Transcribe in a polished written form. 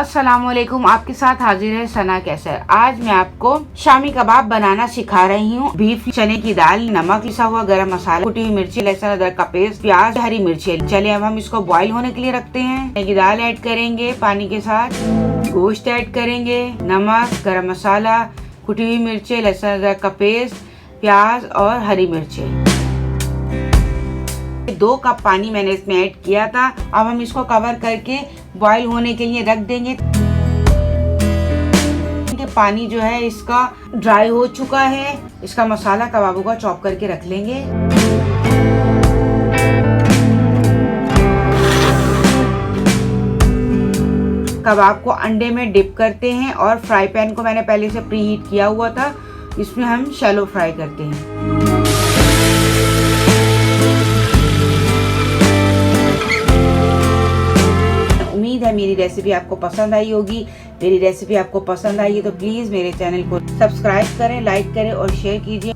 अस्सलामुअलैकुम, आपके साथ हाजिर है सना कैसर। आज मैं आपको शामी कबाब बनाना सिखा रही हूँ। बीफ, चने की दाल, नमक, पिसा हुआ गरम मसाला, कुटी हुई मिर्ची, लहसुन अदरक का पेस्ट, प्याज, हरी मिर्ची। चलिए अब हम इसको बॉईल होने के लिए रखते हैं। चने की दाल ऐड करेंगे पानी के साथ, गोश्त ऐड करेंगे, नमक, गरम मसाला, कुटी हुई मिर्ची, लहसुन अदरक का पेस्ट, प्याज और हरी मिर्ची। 2 कप पानी मैंने इसमें ऐड किया था। अब हम इसको कवर करके बॉईल होने के लिए रख देंगे। पानी जो है इसका ड्राई हो चुका है। इसका मसाला कबाबों का चॉप करके रख लेंगे। कबाब को अंडे में डिप करते हैं और फ्राई पैन को मैंने पहले से प्री हीट किया हुआ था। इसमें हम शैलो फ्राई करते हैं। उम्मीद है मेरी रेसिपी आपको पसंद आई होगी। मेरी रेसिपी आपको पसंद आई है तो प्लीज़ मेरे चैनल को सब्सक्राइब करें, लाइक करें और शेयर कीजिए।